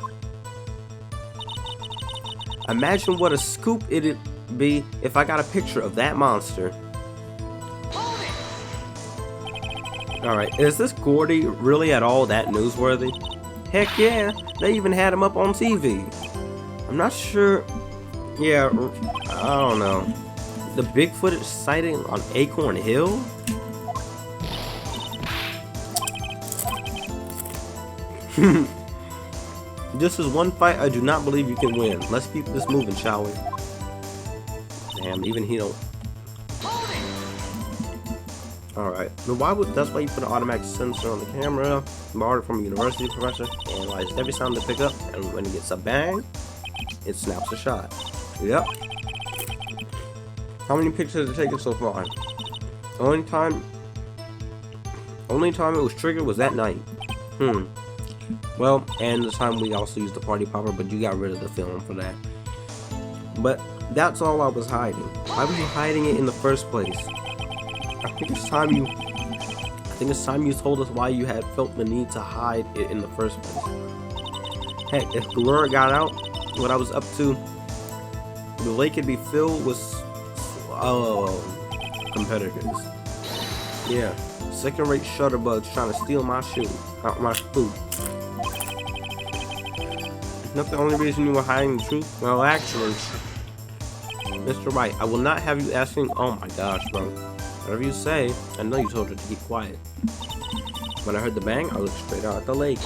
Imagine what a scoop it'd be if I got a picture of that monster. Alright, is this Gordy really at all that newsworthy? Heck yeah, they even had him up on TV. I'm not sure. Yeah, I don't know. The Bigfoot sighting on Acorn Hill? This is one fight I do not believe you can win. Let's keep this moving, shall we? Damn, even he don't. Alright, that's why you put an automatic sensor on the camera. Borrowed from a university professor. Analyze every sound they pick up, and when it gets a bang, it snaps a shot. Yep. How many pictures has it taken so far? Only time it was triggered was that night. Well, and the time we also used the party popper, but you got rid of the film for that. But that's all I was hiding. Why were you hiding it in the first place? I think it's time you told us why you had felt the need to hide it in the first place. Heck, if the word got out what I was up to, the lake could be filled with competitors. Yeah, second-rate shutterbugs trying to steal my food. Not the only reason you were hiding the truth. Well, actually, Mr. Wright, I will not have you asking. Oh my gosh, bro. Whatever you say, I know you told her to keep quiet. When I heard the bang, I looked straight out at the lake.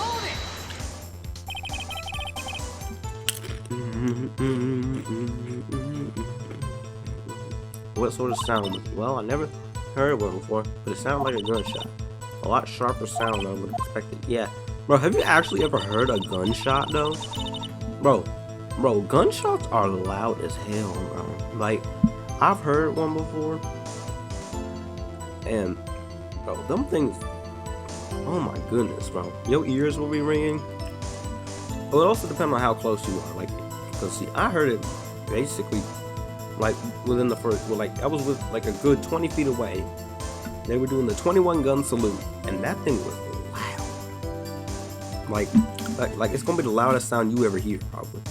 What sort of sound? Well, I never heard one before, but it sounded like a gunshot. A lot sharper sound than I would have expected. Yeah. Bro, have you actually ever heard a gunshot, though? Bro, gunshots are loud as hell, bro. Like, I've heard one before. And, bro, them things, oh my goodness, bro. Your ears will be ringing. Well, it also depends on how close you are. Like, because, see, I heard it basically, like, within the first, well, like, I was with, like, a good 20 feet away. They were doing the 21 gun salute, and that thing was loud. Like it's gonna be the loudest sound you ever hear, probably.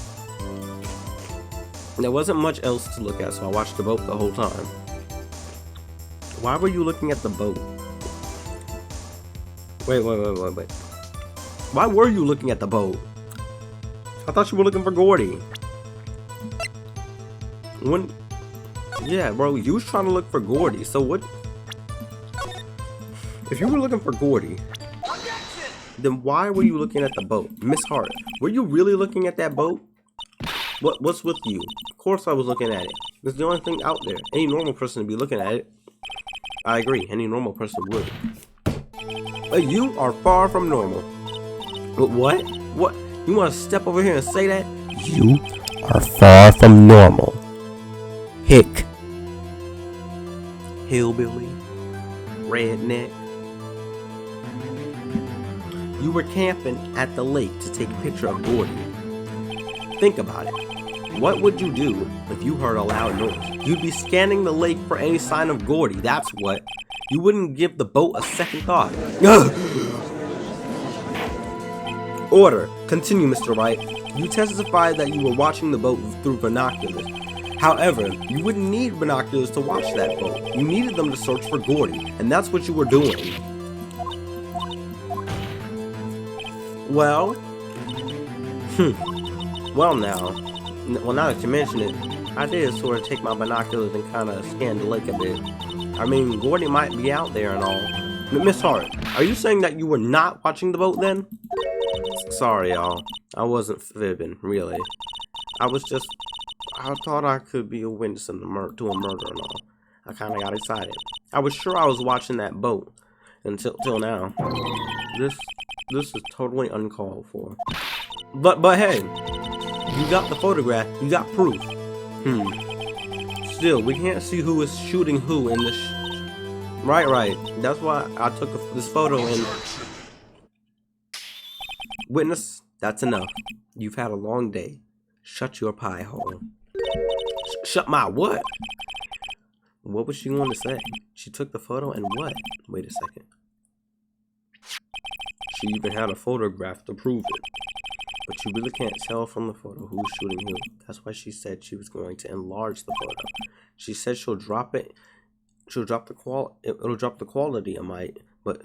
There wasn't much else to look at, so I watched the boat the whole time. Why were you looking at the boat? Wait. Why were you looking at the boat? I thought you were looking for Gordy. Yeah, bro, you was trying to look for Gordy, so what? If you were looking for Gordy, then why were you looking at the boat? Miss Hart, were you really looking at that boat? What's with you? Of course I was looking at it. It's the only thing out there. Any normal person would be looking at it. I agree, any normal person would. But you are far from normal. But what? What? You want to step over here and say that? You are far from normal. Hick. Hillbilly. Redneck. You were camping at the lake to take a picture of Gordy. Think about it. What would you do if you heard a loud noise? You'd be scanning the lake for any sign of Gordy, that's what. You wouldn't give the boat a second thought. Order. Continue, Mr. Wright. You testified that you were watching the boat through binoculars. However, you wouldn't need binoculars to watch that boat. You needed them to search for Gordy, and that's what you were doing. Well, well now that you mention it, I did sort of take my binoculars and kind of scan the lake a bit. I mean, Gordy might be out there and all. Miss Hart, are you saying that you were not watching the boat then? Sorry, y'all. I wasn't fibbing, really. I thought I could be a witness to a murder and all. I kind of got excited. I was sure I was watching that boat until now. This is totally uncalled for. But hey, You got the photograph. You got proof. Still, we can't see who is shooting who in this. Right. That's why I took this photo and witness. That's enough. You've had a long day. Shut your pie hole. Shut my what? What was she going to say? She took the photo and what? Wait a second. She even had a photograph to prove it. But you really can't tell from the photo who's shooting who. That's why she said she was going to enlarge the photo. She said she'll drop it. She'll drop the it'll drop the quality a mite, but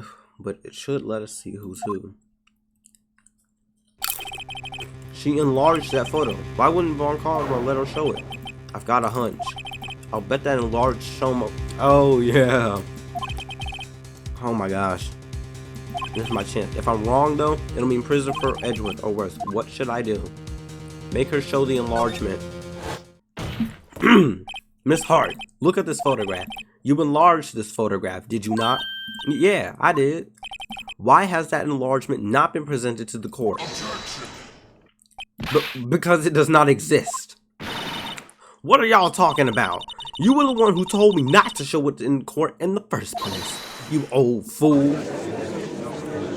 it should let us see who's who. She enlarged that photo. Why wouldn't Von Karma let her show it? I've got a hunch. I'll bet that enlarged show. Oh yeah. Oh my gosh. This is my chance. If I'm wrong though, it'll mean prison for Edgeworth or worse. What should I do? Make her show the enlargement. Miss Hart, look at this photograph. You enlarged this photograph, did you not? Yeah, I did. Why has that enlargement not been presented to the court? Because it does not exist. What are y'all talking about? You were the one who told me not to show it in court in the first place. You old fool.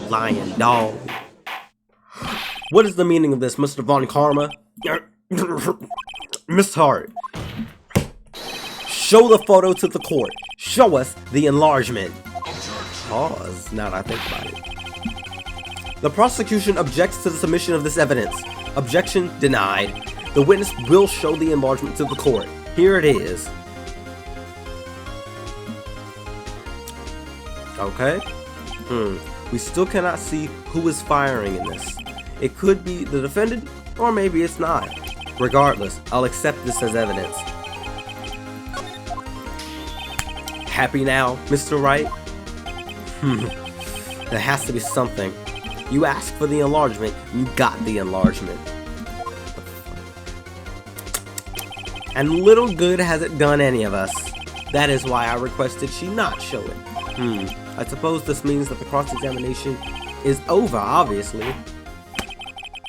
Lying dog. What is the meaning of this, Mr. Von Karma? Miss Hart. Show the photo to the court. Show us the enlargement. Pause, now that I think about it. The prosecution objects to the submission of this evidence. Objection denied. The witness will show the enlargement to the court. Here it is. Okay. We still cannot see who is firing in this. It could be the defendant, or maybe it's not. Regardless, I'll accept this as evidence. Happy now, Mr. Wright? There has to be something. You asked for the enlargement, you got the enlargement. And little good has it done any of us. That is why I requested she not show it. I suppose this means that the cross-examination is over, obviously.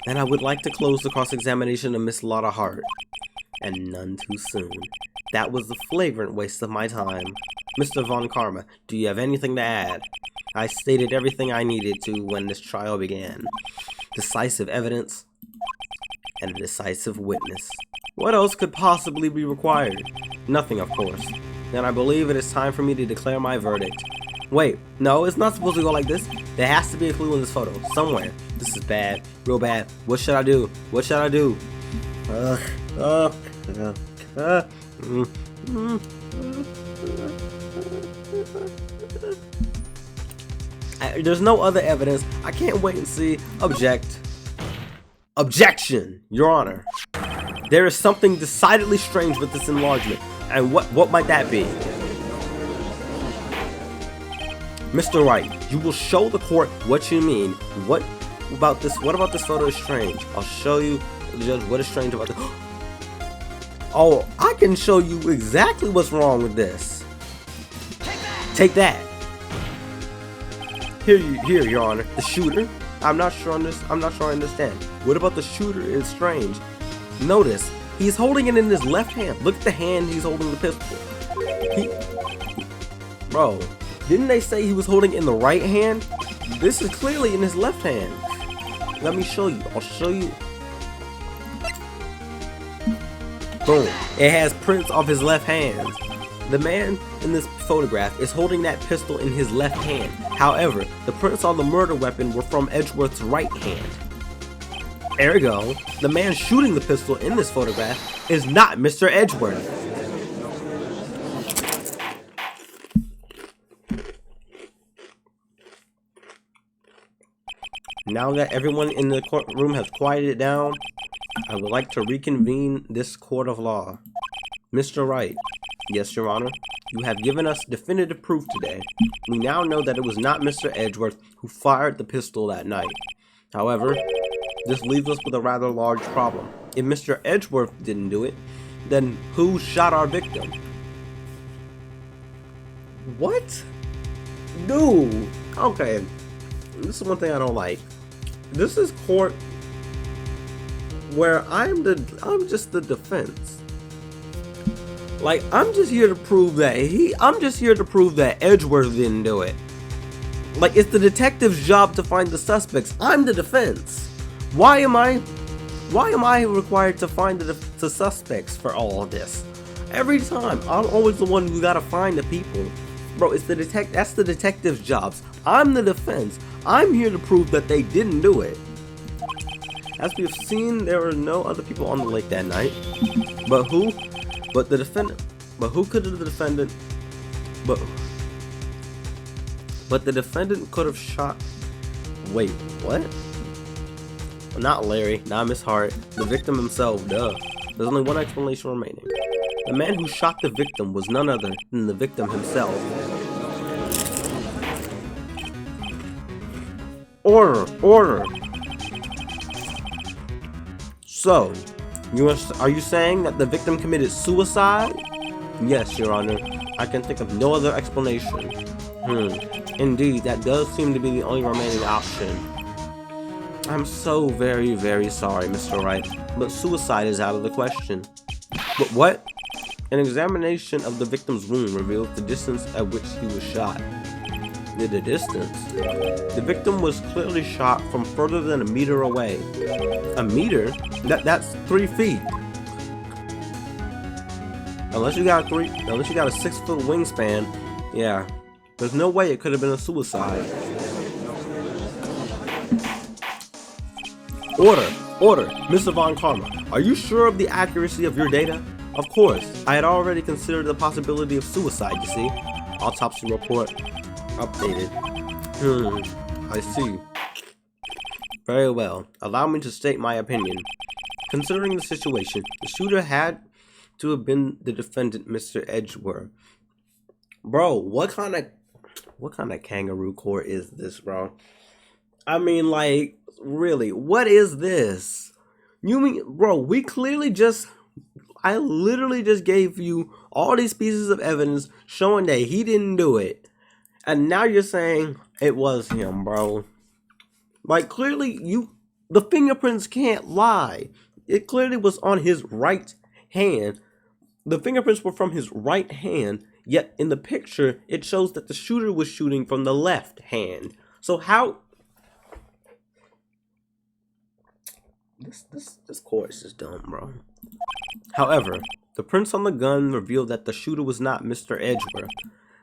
And I would like to close the cross-examination of Miss Lotta Hart. And none too soon. That was a flagrant waste of my time. Mr. Von Karma, do you have anything to add? I stated everything I needed to when this trial began. Decisive evidence and a decisive witness. What else could possibly be required? Nothing, of course. Then I believe it is time for me to declare my verdict. Wait, no, it's not supposed to go like this. There has to be a clue in this photo, somewhere. This is bad, real bad. What should I do? What should I do? There's no other evidence. I can't wait and see. Object. Objection, Your Honor. There is something decidedly strange with this enlargement. And what might that be? Mr. Wright, you will show the court what you mean. What about this photo is strange? I'll show you, Judge, what is strange about this. Oh, I can show you exactly what's wrong with this. Take that. Here, Your Honor. The shooter. I'm not sure I understand. What about the shooter is strange? Notice, he's holding it in his left hand. Look at the hand he's holding the pistol. Bro, didn't they say he was holding it in the right hand? This is clearly in his left hand. Let me show you. I'll show you. Boom. It has prints of his left hand. The man in this photograph is holding that pistol in his left hand. However, the prints on the murder weapon were from Edgeworth's right hand. Ergo, the man shooting the pistol in this photograph is not Mr. Edgeworth. Now that everyone in the courtroom has quieted down, I would like to reconvene this court of law. Mr. Wright. Yes, Your Honor. You have given us definitive proof today. We now know that it was not Mr. Edgeworth who fired the pistol that night. However, this leaves us with a rather large problem. If Mr. Edgeworth didn't do it, then who shot our victim? What? Dude. Okay. This is one thing I don't like. This is court. where I'm just the defense. Like, I'm just here to prove that Edgeworth didn't do it. Like, it's the detective's job to find the suspects. I'm the defense. Why am I required to find the suspects for all of this? Every time, I'm always the one who gotta find the people. Bro, it's that's the detective's jobs. I'm the defense. I'm here to prove that they didn't do it. As we've seen, there were no other people on the lake that night. But who? But the defendant. But who could the defendant? But the defendant could have shot. Wait, what? Not Larry, not Miss Hart, the victim himself, duh. There's only one explanation remaining. The man who shot the victim was none other than the victim himself. Order! So, are you saying that the victim committed suicide? Yes, Your Honor. I can think of no other explanation. Indeed, that does seem to be the only remaining option. I'm so very, very sorry, Mr. Wright, but suicide is out of the question. But what? An examination of the victim's wound reveals the distance at which he was shot. The distance? The victim was clearly shot from further than a meter away. A meter? That's 3 feet. Unless you got a 6-foot wingspan, yeah. There's no way it could have been a suicide. Order, Mr. Von Karma. Are you sure of the accuracy of your data? Of course. I had already considered the possibility of suicide, you see. Autopsy report updated. I see. Very well. Allow me to state my opinion. Considering the situation, the shooter had to have been the defendant, Mr. Edgeworth. Bro, what kind of kangaroo court is this, bro? I mean, like, really, what is this? You mean, bro, I literally just gave you all these pieces of evidence showing that he didn't do it. And now you're saying it was him, bro. Like, clearly, the fingerprints can't lie. It clearly was on his right hand. The fingerprints were from his right hand, yet in the picture, it shows that the shooter was shooting from the left hand. So how... This court is just dumb, bro. However, the prints on the gun reveal that the shooter was not Mr. Edgeworth.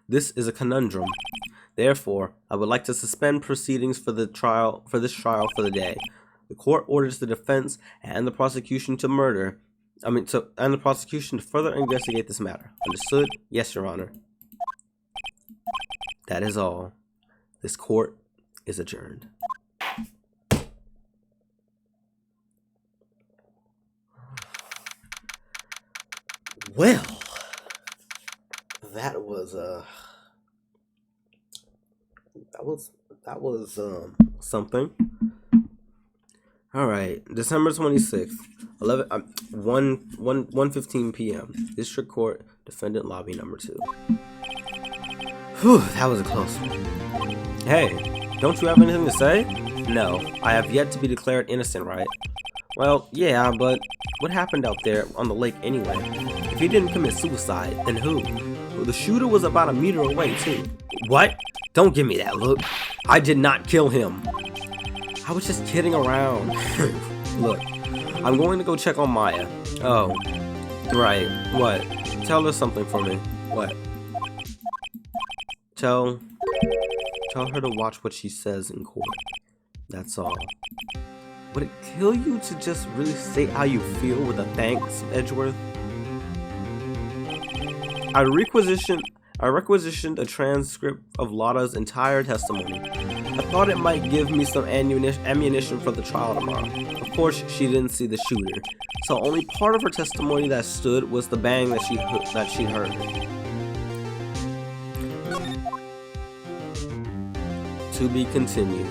This is a conundrum. Therefore, I would like to suspend proceedings for this trial for the day. The court orders the defense and the prosecution to further investigate this matter. Understood? Yes, Your Honor. That is all. This court is adjourned. Well, that was something. All right, December 26th, 1:15 p.m. District Court, Defendant Lobby Number 2. Whew, that was a close one. Hey, don't you have anything to say? No, I have yet to be declared innocent, right? Well, yeah, but what happened out there on the lake anyway? If he didn't commit suicide, then who? Well, the shooter was about a meter away, too. What? Don't give me that look. I did not kill him. I was just kidding around. Look, I'm going to go check on Maya. Oh, right. What? Tell her something for me. What? Tell her to watch what she says in court. That's all. Would it kill you to just really state how you feel with a thanks, Edgeworth? I requisitioned a transcript of Lotta's entire testimony. I thought it might give me some ammunition for the trial tomorrow. Of course, she didn't see the shooter, so only part of her testimony that stood was the bang that she heard. To be continued.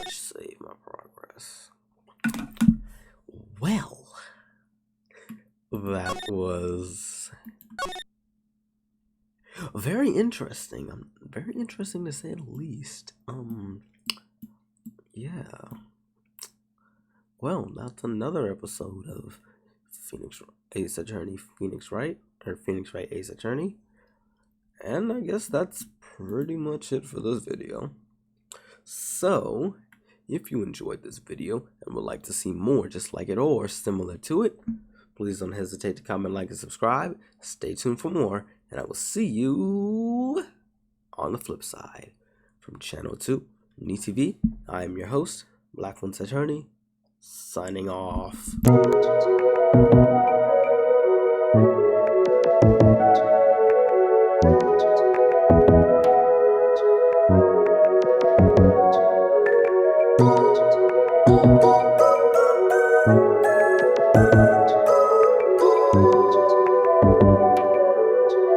Save my progress. Well, that was... Very interesting. Very interesting to say the least. Yeah. Well, that's another episode of Phoenix Ace Attorney Phoenix Wright, or Phoenix Wright Ace Attorney. And I guess that's pretty much it for this video. So, if you enjoyed this video and would like to see more just like it or similar to it, please don't hesitate to comment, like, and subscribe. Stay tuned for more, and I will see you on the flip side. From Channel 2, NeTV, I am your host, Black One's Attorney, signing off.